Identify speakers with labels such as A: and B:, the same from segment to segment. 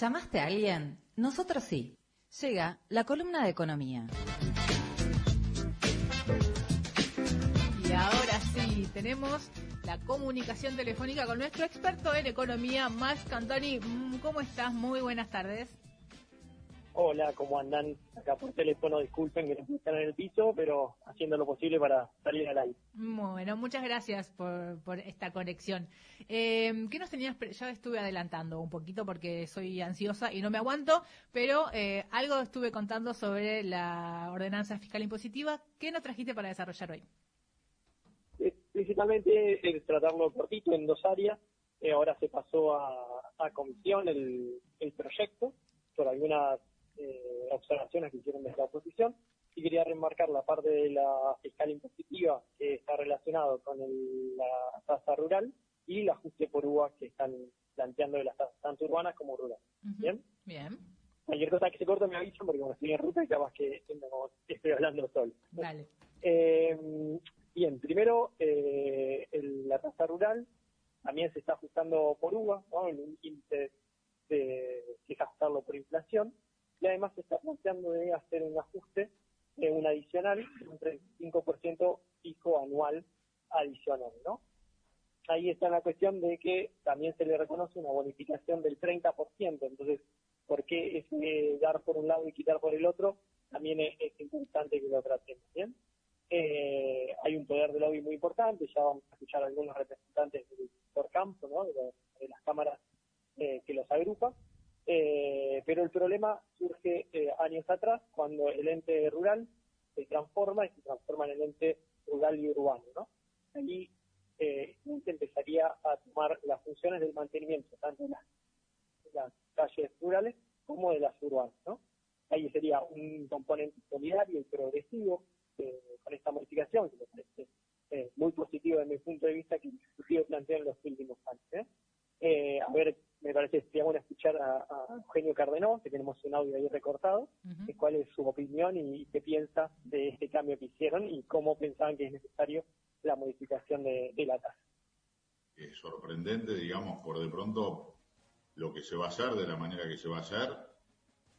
A: ¿Llamaste a alguien? Nosotros sí. Llega la columna de economía.
B: Y ahora sí, tenemos la comunicación telefónica con nuestro experto en economía, Max Cantoni. ¿Cómo estás? Muy buenas tardes.
C: Hola, ¿cómo andan? Acá por teléfono, disculpen que no están en el piso, pero haciendo lo posible para salir al aire.
B: Bueno, muchas gracias por esta conexión. ¿Qué nos tenías? Ya estuve adelantando un poquito porque soy ansiosa y no me aguanto, pero algo estuve contando sobre la ordenanza fiscal impositiva. ¿Qué nos trajiste para desarrollar hoy?
C: Principalmente tratarlo cortito en dos áreas. Ahora se pasó a comisión el proyecto por algunas observaciones que hicieron desde la oposición, y quería remarcar la parte de la fiscal impositiva que está relacionado con la tasa rural y el ajuste por UVA que están planteando de las tasas tanto urbanas como rurales. ¿Bien?
B: Bien.
C: Cualquier cosa que se corte me avisan porque como estoy en ruta y capaz que estoy hablando solo.
B: Dale.
C: Bien, primero la tasa rural también se está ajustando por UVA, ¿no? En un índice que es ajustarlo por inflación. Y además se está planteando de hacer un ajuste, un adicional, un 35% fijo anual adicional, ¿no? Ahí está la cuestión de que también se le reconoce una bonificación del 30%, entonces, ¿por qué ese dar por un lado y quitar por el otro? También es importante que lo tratemos, ¿bien? Hay un poder de lobby muy importante, ya vamos a escuchar a algunos representantes del sector campo, ¿no? De las cámaras que los agrupa. Pero el problema surge años atrás, cuando el ente rural se transforma en el ente rural y urbano, ¿no? Allí empezaría a tomar las funciones del mantenimiento, tanto de las calles rurales como de las urbanas, ¿no? Ahí sería un componente solidario y progresivo con esta modificación, que me parece muy positivo desde mi punto de vista, que el Ejecutivo plantea en los últimos años, a ver, me parece que sería bueno escuchar a Eugenio Cardenó, que tenemos un audio ahí recortado, de cuál es su opinión y qué piensa de este cambio que hicieron y cómo pensaban que es necesario la modificación de la tasa.
D: Es sorprendente, digamos, por de pronto lo que se va a hacer, de la manera que se va a hacer,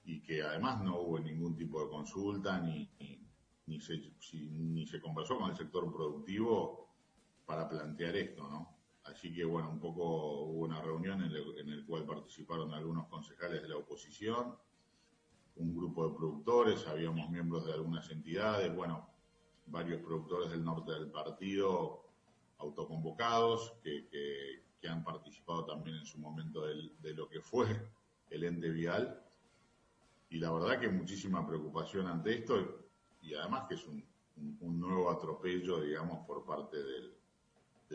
D: y que además no hubo ningún tipo de consulta ni se conversó con el sector productivo para plantear esto, ¿no? Así que, bueno, un poco hubo una reunión en el cual participaron algunos concejales de la oposición, un grupo de productores, habíamos miembros de algunas entidades, bueno, varios productores del norte del partido autoconvocados que han participado también en su momento de lo que fue el ente vial. Y la verdad que muchísima preocupación ante esto, y además que es un nuevo atropello, digamos, por parte del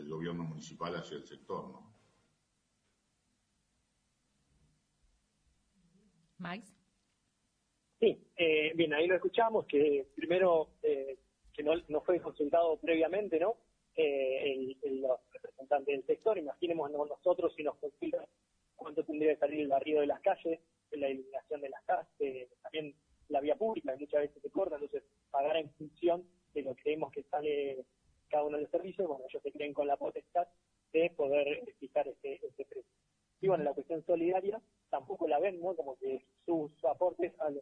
D: gobierno municipal hacia el sector, ¿no?
B: Max.
C: Sí, bien, ahí lo escuchamos, que primero que no fue consultado previamente, ¿no? Los representantes del sector, imaginémonos nosotros si nos consultan cuánto tendría que salir el barrido de las calles, la iluminación de las calles, también la vía pública, que muchas veces se corta, entonces pagar en función de lo que creemos que sale cada uno de los servicios, bueno, ellos se creen con la potestad de poder fijar ese precio. Y bueno, la cuestión solidaria tampoco la ven, ¿no? Como que sus aportes al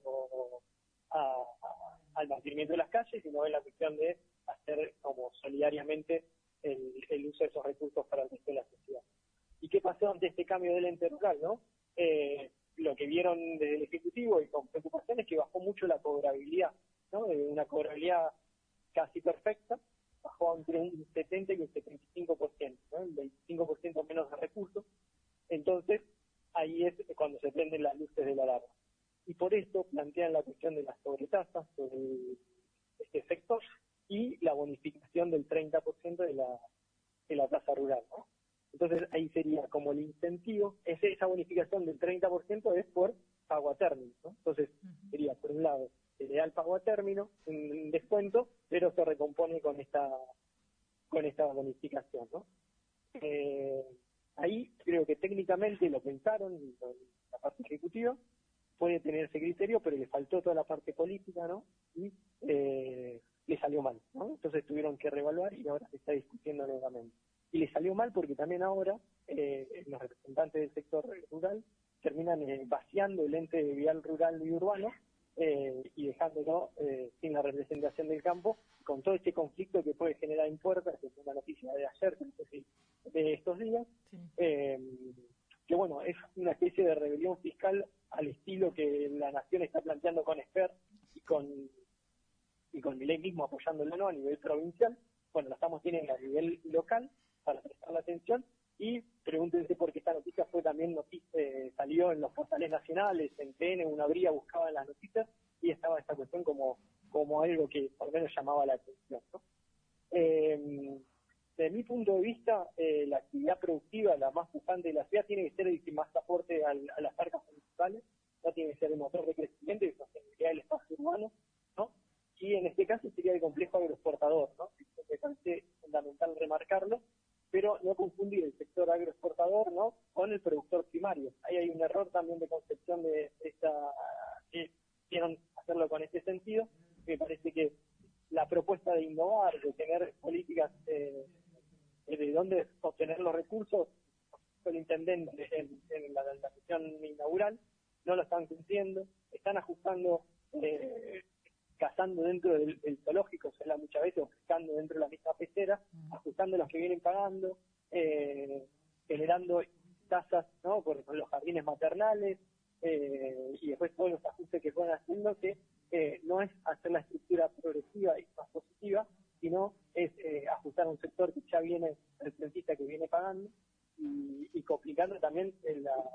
C: mantenimiento de las calles, sino en la cuestión de hacer como solidariamente el uso de esos recursos para el resto de la sociedad. ¿Y qué pasó ante este cambio del ente rural, no? Lo que vieron desde el Ejecutivo y con preocupación es que bajó mucho la cobrabilidad, ¿no? De una cobrabilidad casi perfecta, bajó entre un 70 y un 75%, ¿no? Un 25% menos de recursos. Entonces, ahí es cuando se prenden las luces de la alarma. Y por eso plantean la cuestión de las sobretasas sobre este sector y la bonificación del 30% de la tasa rural, ¿no? Entonces, ahí sería como el incentivo, esa bonificación del 30% es por pago a término, ¿no? Entonces, sería, por un lado, se le da el pago a término, un descuento, pero se recompone con esta bonificación, ¿no? Ahí creo que técnicamente lo pensaron, la parte ejecutiva, puede tener ese criterio, pero le faltó toda la parte política, ¿no? Y le salió mal, ¿no? Entonces tuvieron que reevaluar y ahora se está discutiendo nuevamente. Y le salió mal porque también ahora los representantes del sector rural terminan vaciando el ente vial rural y urbano y dejándolo sin la representación del campo, con todo este conflicto que puede generar en Puerta, que es una noticia de ayer, de estos días,
B: Sí.
C: Que bueno, es una especie de rebelión fiscal al estilo que la Nación está planteando con Esper y con Milei mismo apoyándolo, ¿no?, a nivel provincial. Bueno, la estamos teniendo a nivel local para prestar la atención, y pregúntense por qué esta noticia fue también salió en los portales nacionales, en TN, una Bría buscaba en las noticias y estaba esta cuestión como algo que por lo menos llamaba la atención, ¿no? Desde mi punto de vista, la actividad productiva, la más pujante de la ciudad, tiene que ser el que más aporte a las arcas municipales, no tiene que ser el motor de crecimiento y sostenibilidad del espacio urbano, ¿no? Y en este caso sería el complejo agroexportador, ¿no? Me parece fundamental remarcarlo, pero no confundir el sector agroexportador, ¿no?, con el productor primario. Ahí hay un error también de concepción que quisieron hacerlo con este sentido. Me parece que la propuesta de innovar, de tener políticas de dónde obtener los recursos, el intendente en la sesión inaugural no lo están cumpliendo, están ajustando, cazando dentro del zoológico, se habla muchas veces, o pescando dentro de la misma pecera, ajustando los que vienen pagando, generando tasas, ¿no?, por los jardines maternales, y después todos los ajustes que fueron haciendo, que no es hacer la estructura progresiva y más positiva, sino es ajustar a un sector que ya viene, el rentista que viene pagando, y complicando también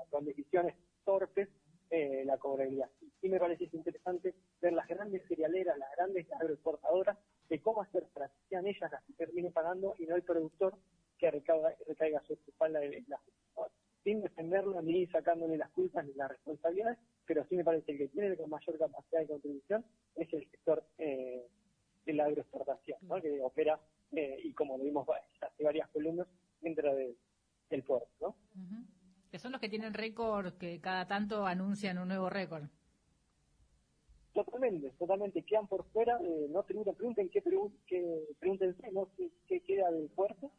C: con decisiones torpes la cobrabilidad. Y sí me parece interesante ver las grandes cerealeras, las grandes agroexportadoras, de cómo hacer para que sean ellas las que terminen pagando y no el productor que recaiga sobre su espalda sin defenderlo ni sacándole las culpas ni las responsabilidades, pero sí me parece que el que tiene con mayor capacidad de contribución es el sector de la agroexportación, ¿no?, que opera, y como lo vimos hace varias columnas, dentro del puerto, ¿no?
B: Uh-huh. Que son los que tienen récord, que cada tanto anuncian un nuevo récord.
C: Totalmente, quedan por fuera, no pregúntense, ¿no?, qué queda del puerto,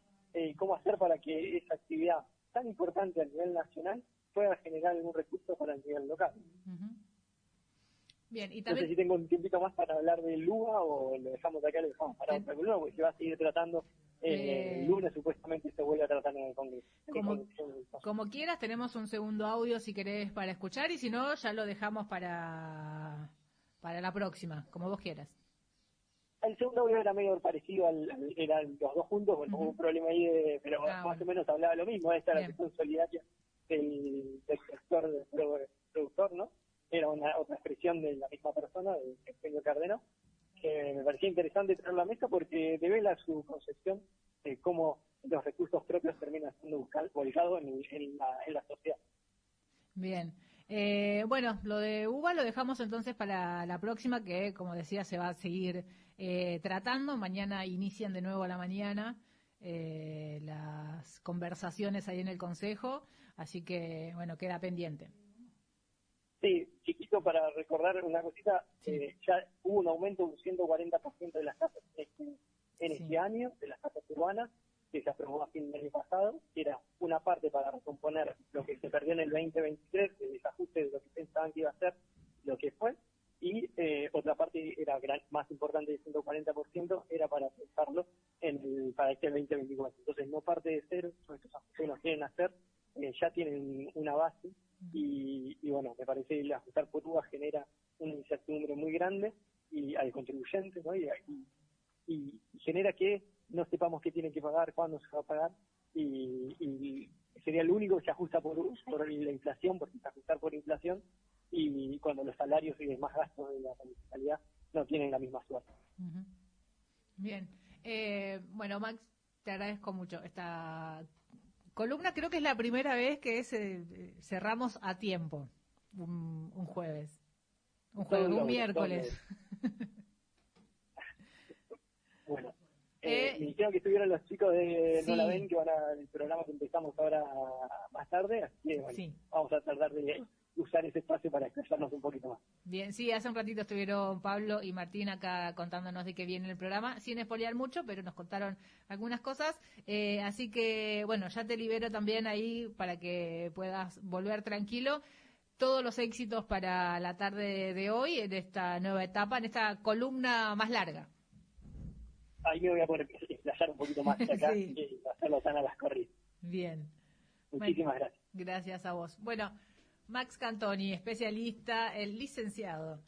C: cómo hacer para que esa actividad tan importante a nivel nacional pueda generar algún recurso para el nivel local.
B: Uh-huh. Bien, y
C: No
B: también...
C: sé si tengo un tiempito más para hablar del LUA o lo dejamos acá, lo dejamos para otra columna, porque se va a seguir tratando. El lunes supuestamente se vuelve a tratar en el Congreso.
B: Como quieras, tenemos un segundo audio si querés para escuchar, y si no, ya lo dejamos para la próxima, como vos quieras.
C: El segundo audio era medio parecido eran los dos juntos, bueno, hubo un problema ahí, pero más o menos hablaba lo mismo. Esta era la cuestión solidaria del sector productor, ¿no? Era otra expresión de la misma persona, de Eugenio Cardenó, que me parecía interesante traerlo a la mesa porque devela su concepción de cómo los recursos propios terminan siendo volcados en la sociedad.
B: Bien. Bueno, lo de UBA lo dejamos entonces para la próxima, que como decía se va a seguir tratando. Mañana inician de nuevo a la mañana las conversaciones ahí en el Consejo, así que bueno, queda pendiente.
C: Sí, chiquito, para recordar una cosita, ya hubo un aumento de un 140% de las tasas en este año, de las tasas urbanas, que se aprobó a fin del año pasado, que era una parte para recomponer lo que se perdió en el 2023, el desajuste de lo que pensaban que iba a ser, lo que fue, y otra parte era más importante, del 140%, era para pensarlo para este 2024. Entonces, no parte de cero, son estos ajustes que nos quieren hacer, ya tienen una base, y bueno, me parece que el ajustar por UVA genera una incertidumbre muy grande y al contribuyente, ¿no? Y genera que no sepamos qué tiene que pagar, cuándo se va a pagar, y sería el único que se ajusta por la inflación, porque se ajustar por inflación, y cuando los salarios y demás gastos de la municipalidad no tienen la misma suerte.
B: Uh-huh. Bien. Bueno, Max, te agradezco mucho esta columna. Creo que es la primera vez que cerramos a tiempo, un jueves. Un miércoles.
C: Bueno, me dijeron que estuvieron los chicos de No La Ven, que van al programa que empezamos ahora más tarde, así que bueno, vamos a tratar de usar ese espacio para expresarnos un poquito más.
B: Bien, sí, hace un ratito estuvieron Pablo y Martín acá contándonos de qué viene el programa, sin espolear mucho, pero nos contaron algunas cosas, así que bueno, ya te libero también ahí para que puedas volver tranquilo. todos los éxitos para la tarde de hoy, en esta nueva etapa, en esta columna más larga.
C: Ahí me voy a poder explayar un poquito más acá
B: Sí.
C: y hacerlo tan a las corridas.
B: Bien.
C: Muchísimas gracias.
B: Gracias a vos. Bueno, Max Cantoni, especialista, el licenciado